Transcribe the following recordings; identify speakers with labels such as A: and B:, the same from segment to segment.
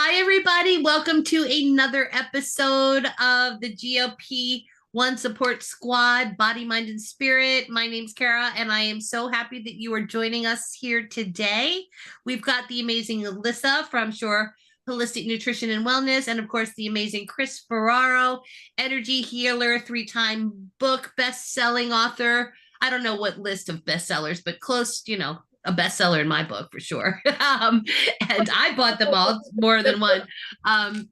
A: Hi, everybody. Welcome to another episode of the GLP-1 Support Squad, Body, Mind, and Spirit. My name's Kara, and I am so happy that you are joining us here today. We've got the amazing Alyssa from Shore Holistic Nutrition and Wellness, and of course, the amazing Chris Ferraro, energy healer, three-time book best-selling author. I don't know what list of bestsellers, but close, a bestseller in my book for sure. And I bought them all more than one. Um,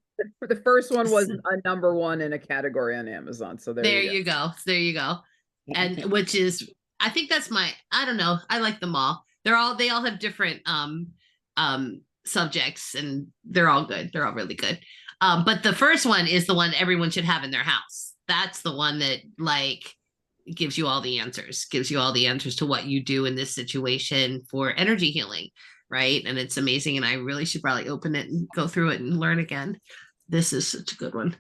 B: The first one was a number one in a category on Amazon. So there
A: there
B: you
A: you go. There you go.
B: go.
A: And which is, I think that's I don't know. I like them all. They all have different subjects and they're all good. They're all really good. But the first one is the one everyone should have in their house. That's the one that gives you all the answers, to what you do in this situation for energy healing, right? And it's amazing. And I really should probably open it and go through it and learn again. This is such a good one.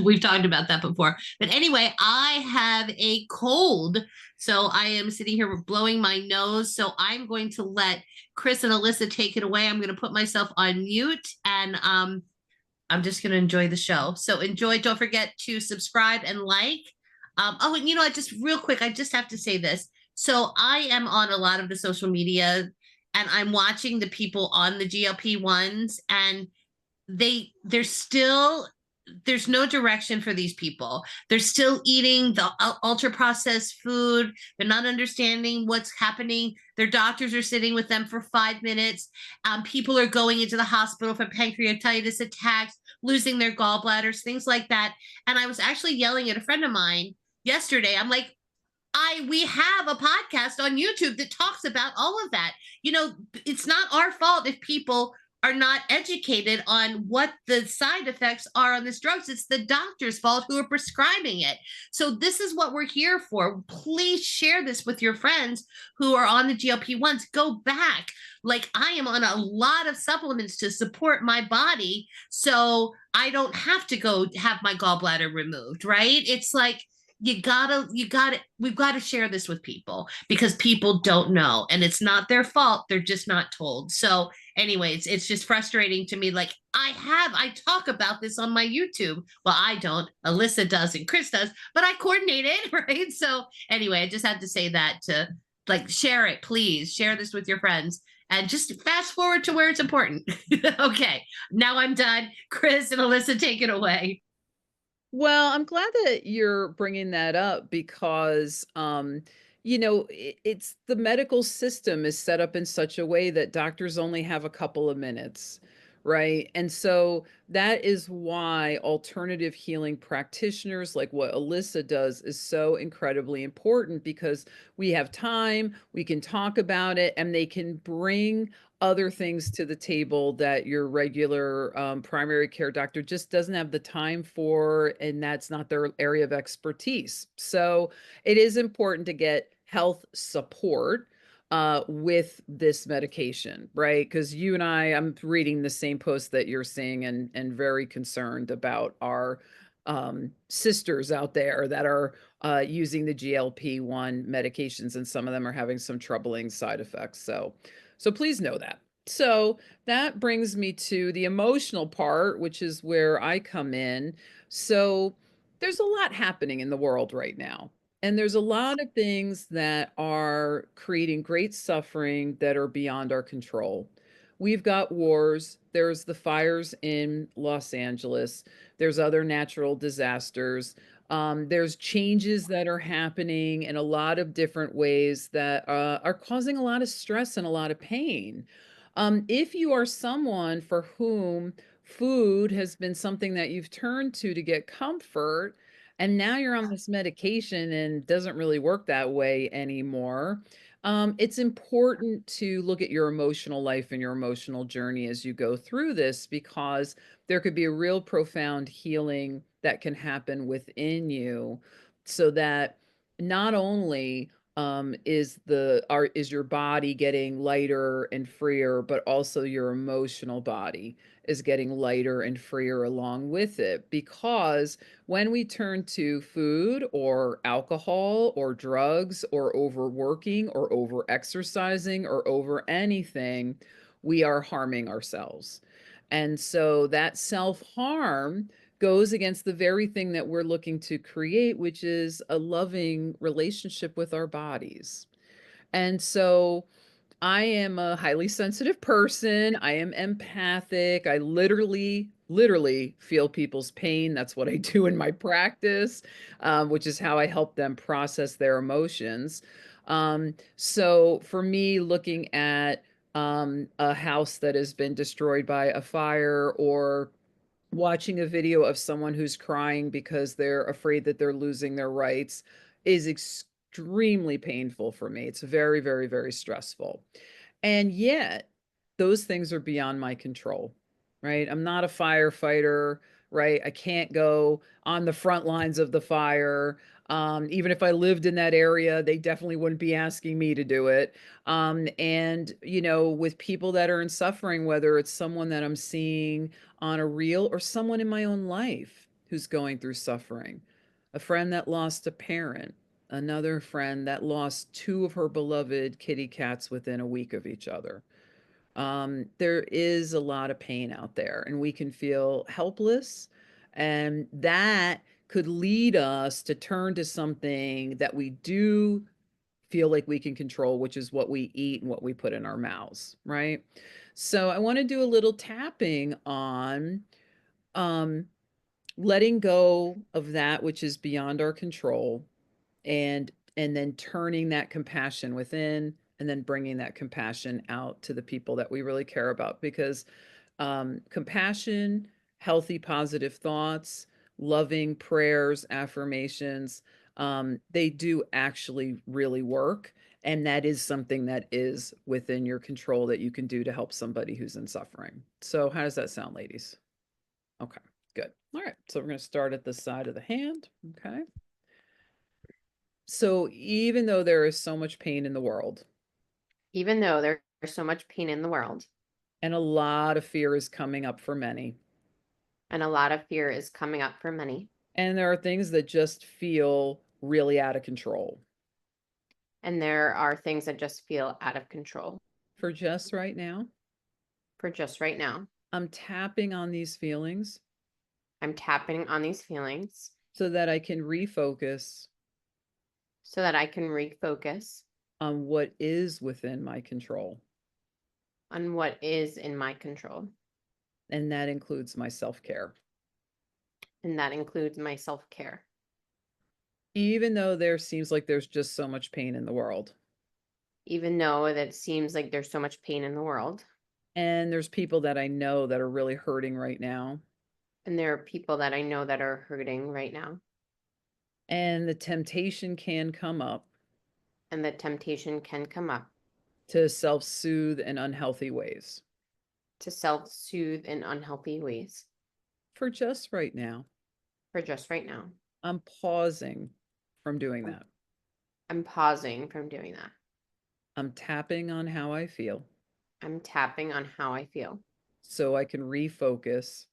A: We've talked about that before. But anyway, I have a cold. So I am sitting here blowing my nose. So I'm going to let Chris and Alyssa take it away. I'm going to put myself on mute and I'm just going to enjoy the show. So enjoy. Don't forget to subscribe and like. And you know what? Just real quick, I just have to say this. So I am on a lot of the social media and I'm watching the people on the GLP-1s and there's no direction for these people. They're still eating the ultra processed food. They're not understanding what's happening. Their doctors are sitting with them for 5 minutes. People are going into the hospital for pancreatitis attacks, losing their gallbladders, things like that. And I was actually yelling at a friend of mine yesterday. I'm like, we have a podcast on YouTube that talks about all of that. It's not our fault if people are not educated on what the side effects are on this drugs. It's the doctor's fault who are prescribing it. So this is what we're here for. Please share this with your friends who are on the GLP-1s. Go back. Like I am on a lot of supplements to support my body so I don't have to go have my gallbladder removed, right? It's like we've got to share this with people because people don't know and it's not their fault. They're just not told. So anyways, it's just frustrating to me. Like I talk about this on my YouTube. Well, I don't, Alyssa does and Chris does, but I coordinate it, right? So anyway, I just had to say that to share it, please share this with your friends and just fast forward to where it's important. Okay, now I'm done. Chris and Alyssa, take it away.
B: Well, I'm glad that you're bringing that up because, it's the medical system is set up in such a way that doctors only have a couple of minutes, right? And so that is why alternative healing practitioners, like what Alyssa does, is so incredibly important because we have time, we can talk about it, and they can bring other things to the table that your regular primary care doctor just doesn't have the time for, and that's not their area of expertise. So it is important to get health support with this medication, right? Because you and I'm reading the same post that you're seeing and very concerned about our sisters out there that are using the GLP-1 medications, and some of them are having some troubling side effects. So please know that. So that brings me to the emotional part, which is where I come in. So there's a lot happening in the world right now. And there's a lot of things that are creating great suffering that are beyond our control. We've got wars. There's the fires in Los Angeles. There's other natural disasters. There's changes that are happening in a lot of different ways that are causing a lot of stress and a lot of pain. If you are someone for whom food has been something that you've turned to get comfort, and now you're on this medication and it doesn't really work that way anymore, it's important to look at your emotional life and your emotional journey as you go through this because there could be a real profound healing that can happen within you so that not only is your body getting lighter and freer, but also your emotional body is getting lighter and freer along with it. Because when we turn to food or alcohol or drugs or overworking or over exercising or over anything, we are harming ourselves. And so that self-harm goes against the very thing that we're looking to create, which is a loving relationship with our bodies. And so I am a highly sensitive person. I am empathic. I literally feel people's pain. That's what I do in my practice, which is how I help them process their emotions. So for me, looking at a house that has been destroyed by a fire, or watching a video of someone who's crying because they're afraid that they're losing their rights, is extremely painful for me. It's very, very, very stressful. And yet, those things are beyond my control, right? I'm not a firefighter, right? I can't go on the front lines of the fire. Even if I lived in that area, they definitely wouldn't be asking me to do it. And, with people that are in suffering, whether it's someone that I'm seeing on a reel or someone in my own life who's going through suffering, a friend that lost a parent, another friend that lost two of her beloved kitty cats within a week of each other. There is a lot of pain out there, and we can feel helpless. And that could lead us to turn to something that we do feel like we can control, which is what we eat and what we put in our mouths, right? So I want to do a little tapping on um, letting go of that which is beyond our control, and then turning that compassion within, and then bringing that compassion out to the people that we really care about. Because compassion, healthy positive thoughts, loving prayers, affirmations, they do actually really work. And that is something that is within your control that you can do to help somebody who's in suffering. So how does that sound, ladies? Okay, good. All right, so we're going to start at the side of the hand. Okay. So even though there is so much pain in the world,
C: Even though there's so much pain in the world
B: and a lot of fear is coming up for many,
C: and a lot of fear is coming up for many,
B: and there are things that just feel really out of control,
C: and there are things that just feel out of control
B: for just right now,
C: for just right now,
B: I'm tapping on these feelings
C: I'm tapping on these feelings
B: so that I can refocus
C: so that I can refocus
B: on what is within my control.
C: on what is in my control.
B: And that includes my self-care.
C: And that includes my self-care.
B: Even though there seems like there's just so much pain in the world,
C: Even though that it seems like there's so much pain in the world,
B: and there's people that I know that are really hurting right now,
C: and there are people that I know that are hurting right now,
B: and the temptation can come up
C: and the temptation can come up
B: to self-soothe in unhealthy ways.
C: to self-soothe in unhealthy ways.
B: For just right now,
C: For just right now,
B: I'm pausing from doing that.
C: I'm pausing from doing that.
B: I'm tapping on how I feel
C: I'm tapping on how I feel
B: so I can refocus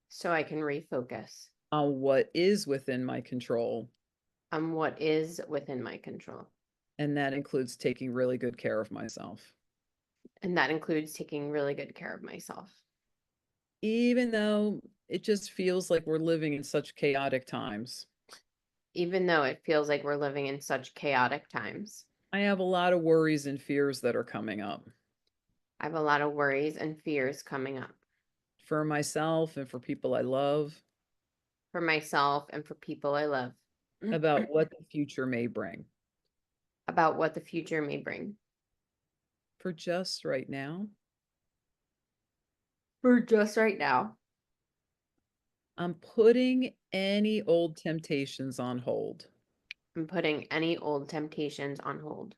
C: so I can refocus
B: on what is within my control.
C: on what is within my control.
B: And that includes taking really good care of myself.
C: And that includes taking really good care of myself.
B: Even though it just feels like we're living in such chaotic times,
C: Even though it feels like we're living in such chaotic times,
B: I have a lot of worries and fears that are coming up
C: I have a lot of worries and fears coming up
B: for myself and for people I love
C: for myself and for people I love
B: about what the future may bring.
C: about what the future may bring.
B: For just right now,
C: For just right now,
B: I'm putting any old temptations on hold.
C: I'm putting any old temptations on hold.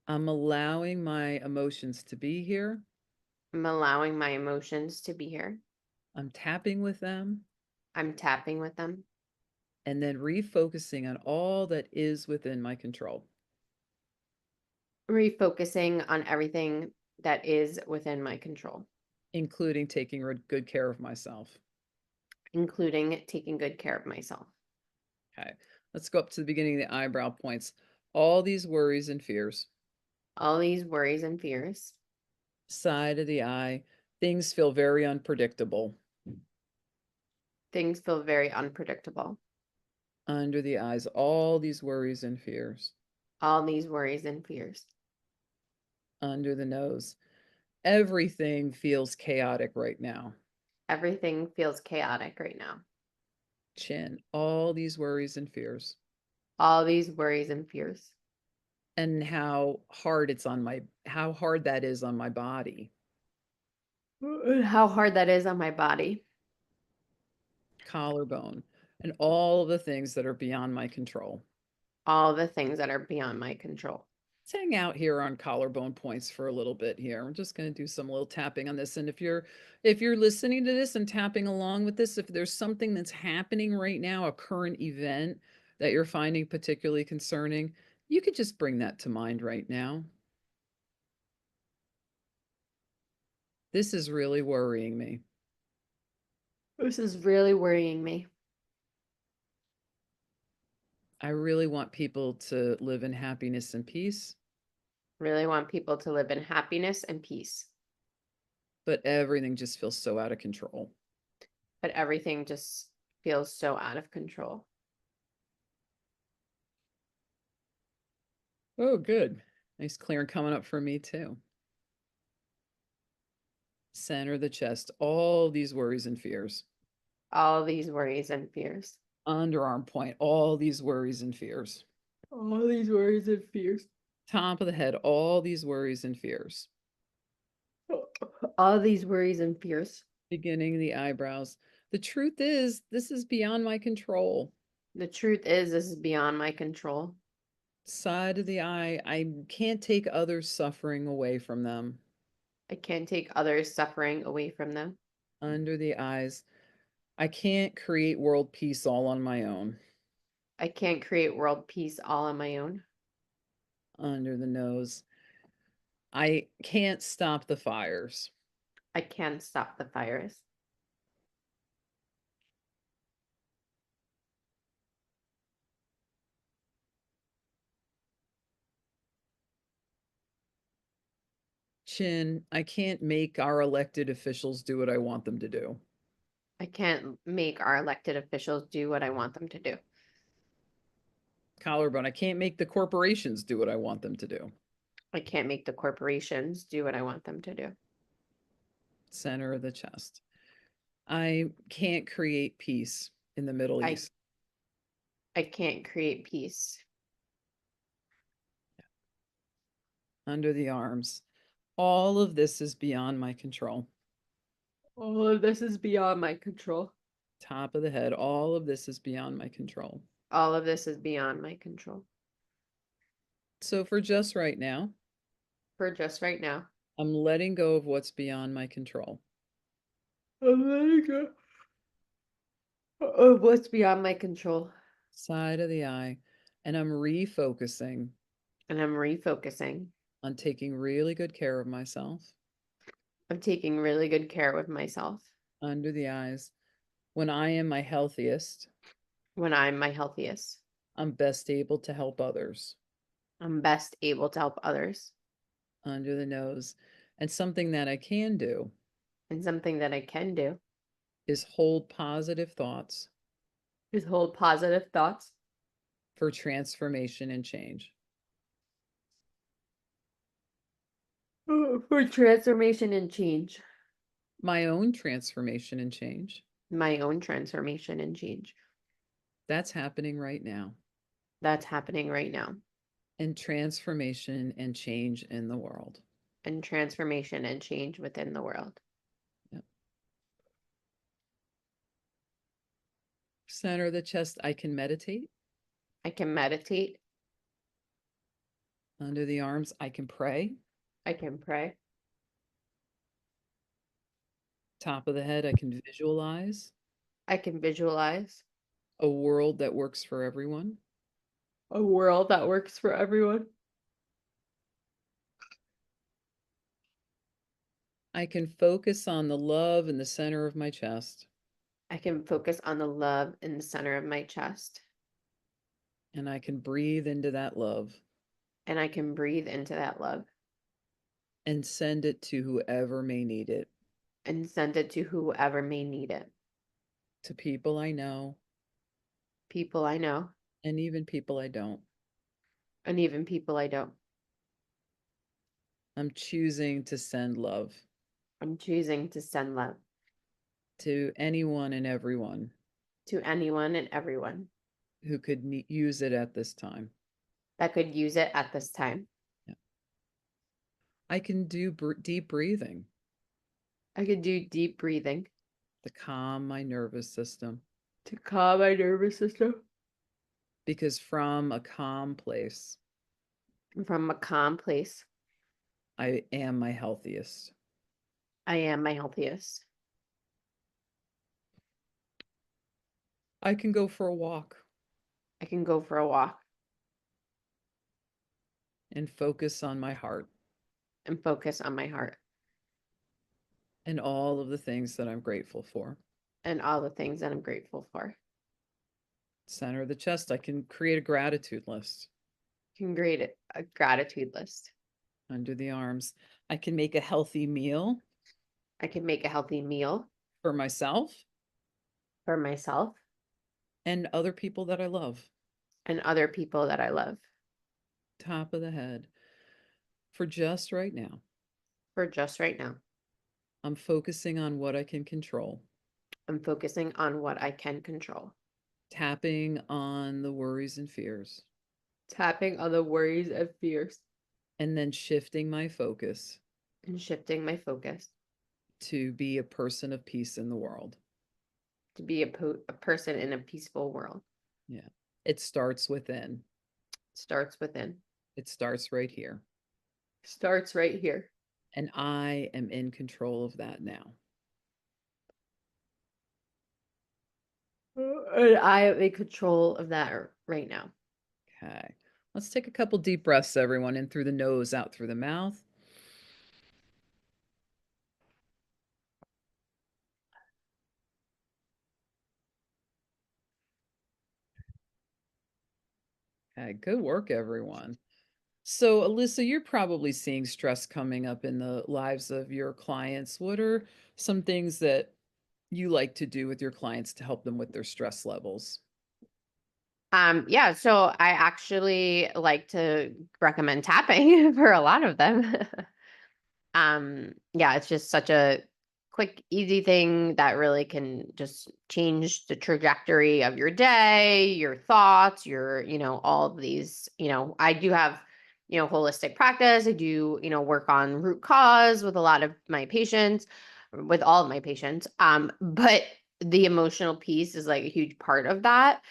B: I'm allowing my emotions to be here.
C: I'm allowing my emotions to be here.
B: I'm tapping with them,
C: I'm tapping with them
B: and then refocusing on all that is within my control,
C: refocusing on everything that is within my control,
B: including taking good care of myself.
C: including taking good care of myself.
B: Okay, let's go up to the beginning of the eyebrow points. All these worries and fears,
C: All these worries and fears,
B: side of the eye, Things feel very unpredictable.
C: Things feel very unpredictable.
B: Under the eyes, all these worries and fears.
C: All these worries and fears.
B: Under the nose, everything feels chaotic right now.
C: Everything feels chaotic right now.
B: Chin, all these worries and fears.
C: All these worries and fears.
B: And how hard that is on my body.
C: How hard that is on my body.
B: Collarbone, and all the things that are beyond my control.
C: All the things that are beyond my control.
B: Let's hang out here on collarbone points for a little bit here. I'm just going to do some little tapping on this. And if you're listening to this and tapping along with this, if there's something that's happening right now, a current event that you're finding particularly concerning, you could just bring that to mind right now. This is really worrying me.
C: This is really worrying me.
B: I really want people to live in happiness and peace.
C: Really want people to live in happiness and peace.
B: But everything just feels so out of control.
C: But everything just feels so out of control.
B: Oh, good. Nice clearing coming up for me too. Center of the chest, all these worries and fears.
C: All these worries and fears.
B: Underarm point, all these worries and fears.
C: All these worries and fears.
B: Top of the head, all these worries and fears.
C: All these worries and fears.
B: Beginning the eyebrows. The truth is, this is beyond my control.
C: The truth is, this is beyond my control.
B: Side of the eye, I can't take others' suffering away from them.
C: I can't take others' suffering away from them.
B: Under the eyes, I can't create world peace all on my own.
C: I can't create world peace all on my own.
B: Under the nose, I can't stop the fires.
C: I can't stop the fires.
B: Chin, I can't make our elected officials do what I want them to do.
C: I can't make our elected officials do what I want them to do.
B: Collarbone, I can't make the corporations do what I want them to do.
C: I can't make the corporations do what I want them to do.
B: Center of the chest. I can't create peace in the Middle East.
C: I can't create peace.
B: Under the arms. All of this is beyond my control.
C: All of this is beyond my control.
B: Top of the head. All of this is beyond my control.
C: All of this is beyond my control.
B: So for just right now, I'm letting go of what's beyond my control.
C: I'm letting go of what's beyond my control.
B: Side of the eye. And I'm refocusing
C: And I'm refocusing
B: on taking really good care of myself.
C: of taking really good care of myself.
B: Under the eyes. When I am my healthiest,
C: When I'm my healthiest,
B: I'm best able to help others.
C: I'm best able to help others.
B: Under the nose. And something that I can do
C: And something that I can do
B: is hold positive thoughts
C: is hold positive thoughts
B: for transformation and change.
C: for transformation and change.
B: My own transformation and change.
C: My own transformation and change.
B: That's happening right now.
C: That's happening right now.
B: And transformation and change in the world.
C: And transformation and change within the world.
B: Yep. Center of the chest, I can meditate.
C: I can meditate.
B: Under the arms, I can pray.
C: I can pray.
B: Top of the head, I can visualize
C: I can visualize
B: a world that works for everyone.
C: a world that works for everyone.
B: I can focus on the love in the center of my chest.
C: I can focus on the love in the center of my chest.
B: And I can breathe into that love.
C: And I can breathe into that love.
B: And send it to whoever may need it.
C: and send it to whoever may need it.
B: To people I know,
C: People I know,
B: and even people I don't.
C: and even people I don't.
B: I'm choosing to send love
C: I'm choosing to send love
B: to anyone and everyone
C: to anyone and everyone
B: who could use it at this time.
C: that could use it at this time.
B: Yeah. I can do deep breathing
C: I could do deep breathing
B: to calm my nervous system,
C: to calm my nervous system.
B: because from a calm place,
C: From a calm place,
B: I am my healthiest.
C: I am my healthiest.
B: I can go for a walk
C: I can go for a walk
B: and focus on my heart
C: and focus on my heart
B: and all of the things that I'm grateful for.
C: and all the things that I'm grateful for.
B: Center of the chest, I can create a gratitude list.
C: Can create a gratitude list.
B: Under the arms, I can make a healthy meal
C: I can make a healthy meal
B: for myself
C: for myself
B: and other people that I love.
C: and other people that I love.
B: Top of the head. For just right now,
C: For just right now,
B: I'm focusing on what I can control,
C: I'm focusing on what I can control.
B: tapping on the worries and fears,
C: Tapping on the worries and fears
B: and then shifting my focus
C: and shifting my focus
B: to be a person of peace in the world.
C: to be a person in a peaceful world.
B: Yeah. It starts within.
C: Starts within.
B: It starts right here.
C: Starts right here.
B: And I am in control of that now.
C: And I am in control of that right now.
B: Okay. Let's take a couple deep breaths, everyone, in through the nose, out through the mouth. Okay, good work, everyone. So, Alyssa, you're probably seeing stress coming up in the lives of your clients. What are some things that you like to do with your clients to help them with their stress levels?
C: Yeah, so I actually like to recommend tapping for a lot of them. Yeah, it's just such a quick, easy thing that really can just change the trajectory of your day, your thoughts, all of these, I do have, holistic practice. I do, work on root cause with a lot of my patients, with all of my patients. But the emotional piece is like a huge part of that.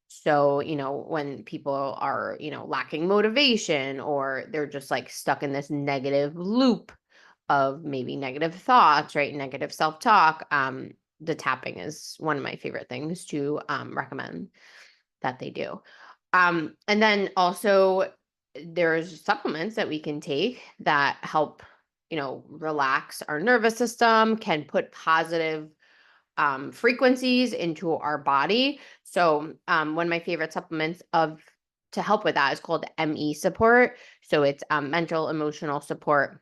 C: So, when people are, lacking motivation, or they're just like stuck in this negative loop of maybe negative thoughts, right? Negative self-talk. The tapping is one of my favorite things to recommend that they do. And then also there's supplements that we can take that help, relax our nervous system, can put positive frequencies into our body. So one of my favorite supplements to help with that is called ME support. So it's mental emotional support.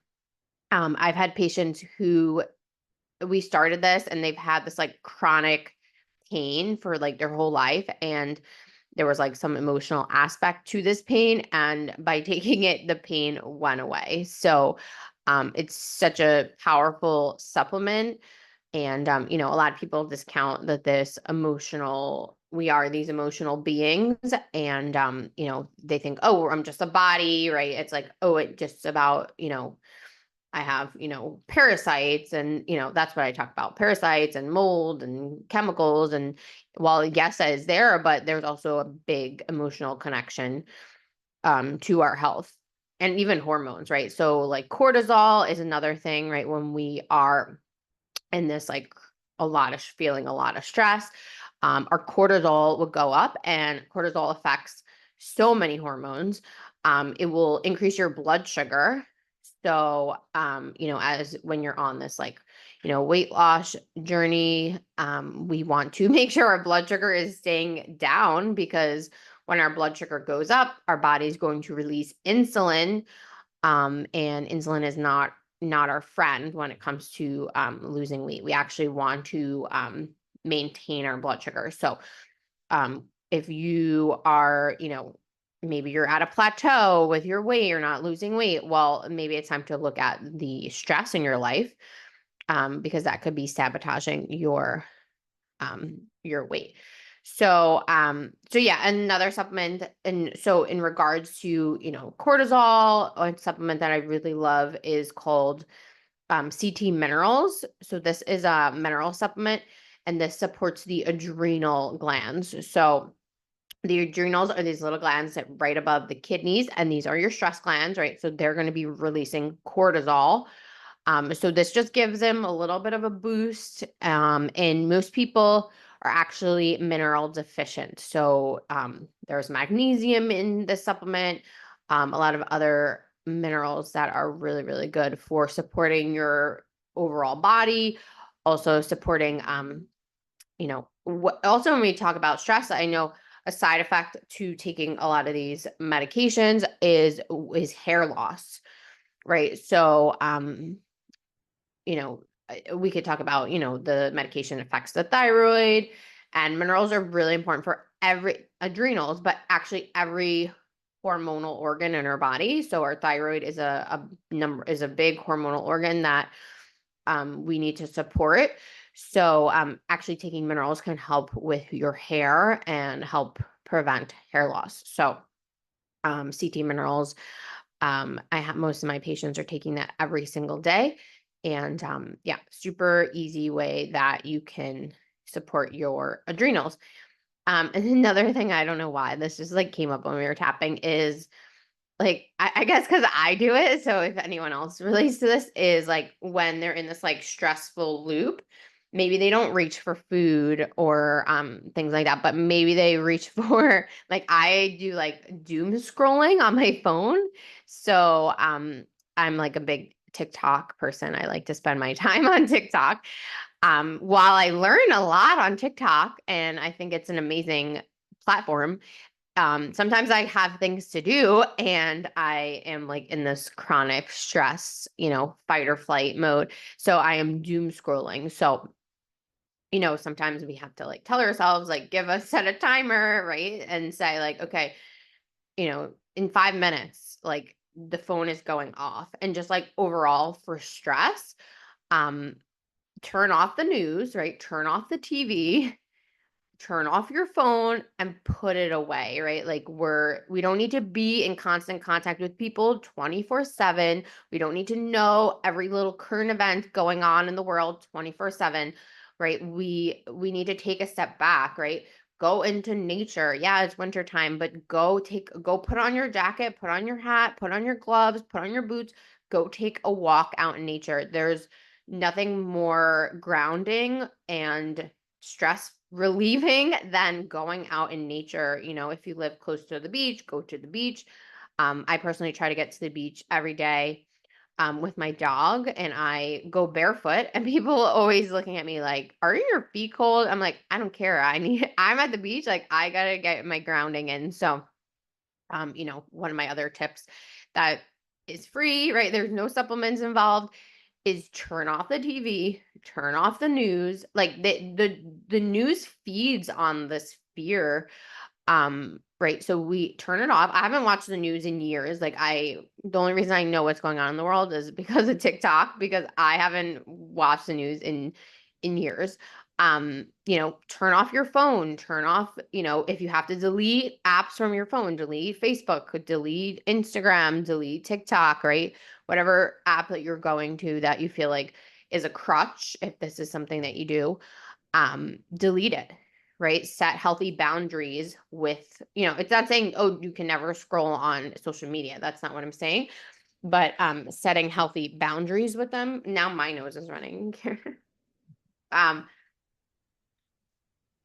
C: I've had patients who we started this and they've had this like chronic pain for like their whole life, and there was like some emotional aspect to this pain, and by taking it the pain went away. So it's such a powerful supplement. And, a lot of people discount that we are these emotional beings. And, they think, oh, I'm just a body, right? It's like, oh, it's just about, I have, parasites, and, that's what I talk about, parasites and mold and chemicals. And while yes, that is there, but there's also a big emotional connection, to our health, and even hormones, right? So like cortisol is another thing, right? When we are in this like feeling a lot of stress, our cortisol will go up, and cortisol affects so many hormones. It will increase your blood sugar. So, as when you're on this like, weight loss journey, we want to make sure our blood sugar is staying down, because when our blood sugar goes up, our body's going to release insulin. And insulin is not not our friend when it comes to losing weight. We actually want to maintain our blood sugar. So if you are, maybe you're at a plateau with your weight, you're not losing weight, well, maybe it's time to look at the stress in your life, because that could be sabotaging your weight. So yeah, another supplement. And so in regards to, cortisol, a supplement that I really love is called CT minerals. So this is a mineral supplement, and this supports the adrenal glands. So the adrenals are these little glands that right above the kidneys, and these are your stress glands, right? So they're going to be releasing cortisol. So this just gives them a little bit of a boost. And most people are actually mineral deficient. So there's magnesium in this supplement, a lot of other minerals that are really, really good for supporting your overall body, also supporting, also when we talk about stress, I know a side effect to taking a lot of these medications is hair loss, right? So, we could talk about, the medication affects the thyroid, and minerals are really important for every adrenals, but actually every hormonal organ in our body. So our thyroid is a big hormonal organ that we need to support. So actually taking minerals can help with your hair and help prevent hair loss. So CT minerals, I have most of my patients are taking that every single day. And yeah, super easy way that you can support your adrenals. And another thing, I don't know why this just like came up when we were tapping, is like, I guess because I do it. So if anyone else relates to this, is like when they're in this like stressful loop, maybe they don't reach for food or things like that, but maybe they reach for, like, I do like doom scrolling on my phone. So I'm like a big TikTok person. I like to spend my time on TikTok. While I learn a lot on TikTok, and I think it's an amazing platform, sometimes I have things to do and I am like in this chronic stress, fight or flight mode. So I am doom scrolling. So, sometimes we have to like tell ourselves, like, set a timer, right? And say, like, okay, in 5 minutes, like the phone is going off. And just like overall for stress, um, turn off the news, right? Turn off the TV, turn off your phone and put it away, right? Like we don't need to be in constant contact with people 24/7. We don't need to know every little current event going on in the world 24/7, right? We need to take a step back, right? Go into nature. Yeah, it's winter time, but go put on your jacket, put on your hat, put on your gloves, put on your boots, go take a walk out in nature. There's nothing more grounding and stress relieving than going out in nature. If you live close to the beach, go to the beach. I personally try to get to the beach every day with my dog, and I go barefoot, and people always looking at me like, are your feet cold? I'm like, I don't care. I'm at the beach. Like, I gotta get my grounding in. So one of my other tips that is free, right? There's no supplements involved, is turn off the TV, turn off the news. Like the news feeds on this fear. Right. So we turn it off. I haven't watched the news in years. Like, the only reason I know what's going on in the world is because of TikTok, because I haven't watched the news in years. Turn off your phone, turn off, if you have to delete apps from your phone, delete Facebook, delete Instagram, delete TikTok, right? Whatever app that you're going to that you feel like is a crutch, if this is something that you do, delete it, right? Set healthy boundaries with, it's not saying, oh, you can never scroll on social media. That's not what I'm saying. But setting healthy boundaries with them. Now my nose is running. I'm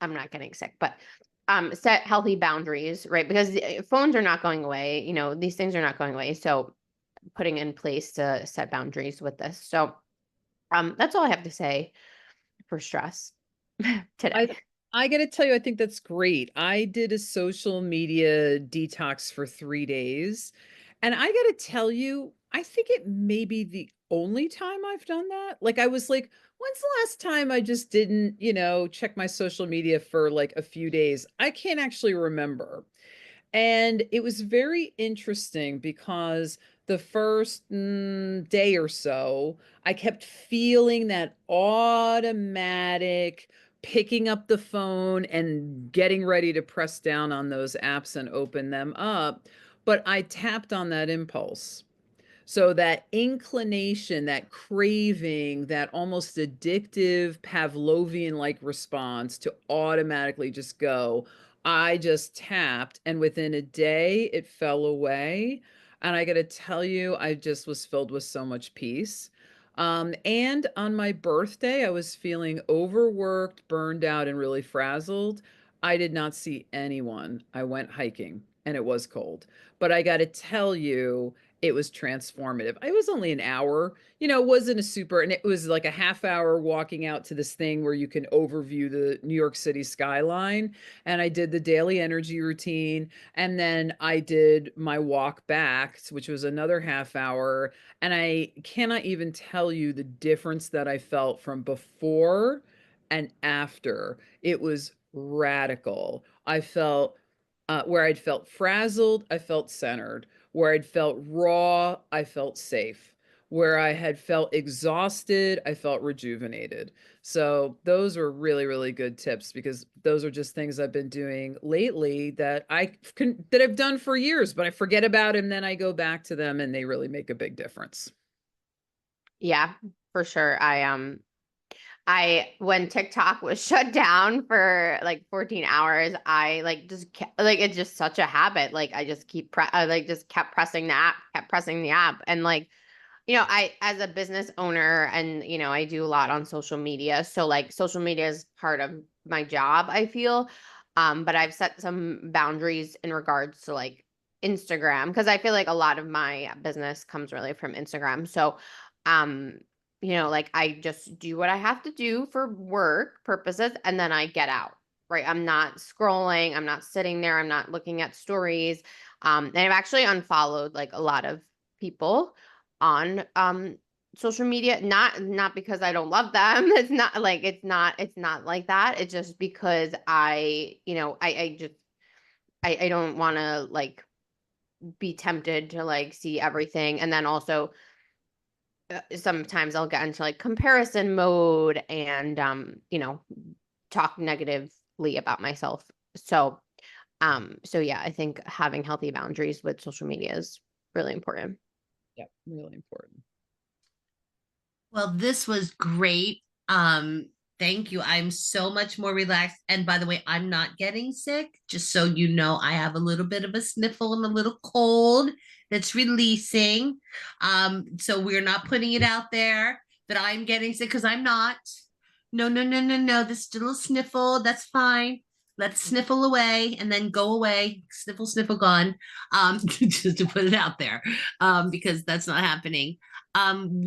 C: not getting sick, but set healthy boundaries, right? Because phones are not going away. These things are not going away. So putting in place to set boundaries with this. So that's all I have to say for stress today.
B: I gotta tell you, I think that's great. I did a social media detox for 3 days, and I gotta tell you, I think it may be the only time I've done that. Like, I was like, when's the last time I just didn't, check my social media for like a few days? I can't actually remember. And it was very interesting because the first day or so, I kept feeling that automatic picking up the phone and getting ready to press down on those apps and open them up. But I tapped on that impulse. So that inclination, that craving, that almost addictive Pavlovian-like response to automatically just go, I just tapped, and within a day, it fell away. And I gotta tell you, I just was filled with so much peace. And on my birthday, I was feeling overworked, burned out, and really frazzled. I did not see anyone. I went hiking, and it was cold. But I gotta tell you, it was transformative. It was only an hour, it wasn't a super, and it was like a half hour walking out to this thing where you can overview the New York City skyline. And I did the daily energy routine. And then I did my walk back, which was another half hour. And I cannot even tell you the difference that I felt from before and after. It was radical. I felt where I'd felt frazzled, I felt centered. Where I'd felt raw, I felt safe. Where I had felt exhausted, I felt rejuvenated. So those are really, really good tips because those are just things I've been doing lately that I've done for years, but I forget about and then I go back to them and they really make a big difference.
C: Yeah, for sure. When TikTok was shut down for like 14 hours, I like just kept, like it's just such a habit. Like I just I like just kept pressing the app, kept pressing the app, and like I, as a business owner, and I do a lot on social media, so like social media is part of my job, I feel. But I've set some boundaries in regards to like Instagram because I feel like a lot of my business comes really from Instagram. So, um, like I just do what I have to do for work purposes and then I get out, right? I'm not scrolling, I'm not sitting there, I'm not looking at stories. And I've actually unfollowed like a lot of people on social media, not because I don't love them. It's not like that. It's just because I don't want to like be tempted to like see everything. And then also sometimes I'll get into like comparison mode and talk negatively about myself. So yeah, I think having healthy boundaries with social media is really important.
B: Yeah, really important.
A: Well, this was great. Thank you. I'm so much more relaxed. And by the way, I'm not getting sick. Just so you know, I have a little bit of a sniffle and a little cold that's releasing. So we're not putting it out there that I'm getting sick because I'm not. No, no, no, no, no. This little sniffle, that's fine. Let's sniffle away and then go away. Sniffle, sniffle, gone. Just to put it out there, because that's not happening.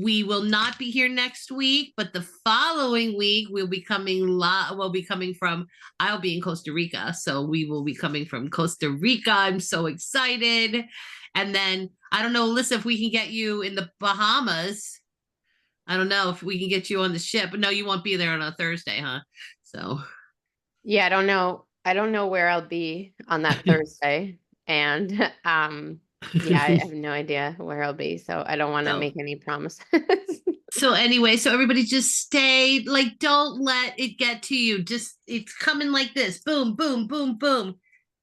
A: We will not be here next week, but the following week we'll be coming we'll be coming from I'll be in Costa Rica. So we will be coming from Costa Rica. I'm so excited. And then I don't know, Alyssa, if we can get you in the Bahamas. I don't know if we can get you on the ship, but no, you won't be there on a Thursday, huh? So
C: Yeah, I don't know. I don't know where I'll be on that Thursday. And yeah, I have no idea where I'll be. So I don't want to
A: so
C: make any promises.
A: so anyway, so everybody just stay, like, don't let it get to you. Just it's coming like this. Boom, boom, boom, boom.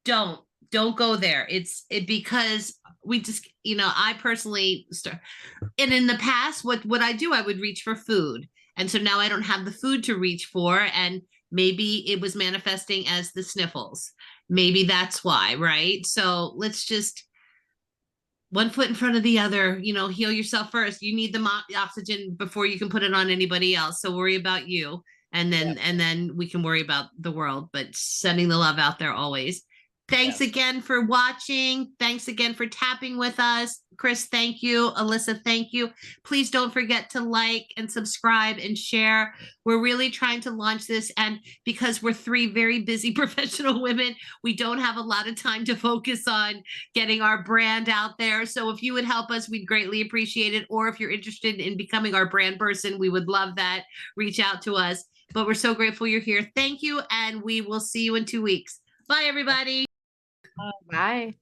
A: Don't don't go there. It because we just, I personally start, and in the past, what would I do? I would reach for food. And so now I don't have the food to reach for. And maybe it was manifesting as the sniffles. Maybe that's why, right? So let's just one foot in front of the other, heal yourself first. You need the oxygen before you can put it on anybody else. So worry about you. And then we can worry about the world, but sending the love out there always. Thanks
B: Yes.
A: again for watching. Thanks again for tapping with us. Chris, thank you. Alyssa, thank you. Please don't forget to like and subscribe and share. We're really trying to launch this, and because we're three very busy professional women, we don't have a lot of time to focus on getting our brand out there. So if you would help us, we'd greatly appreciate it. Or if you're interested in becoming our brand person, we would love that. Reach out to us. But we're so grateful you're here. Thank you, and we will see you in 2 weeks. Bye, everybody.
C: Bye.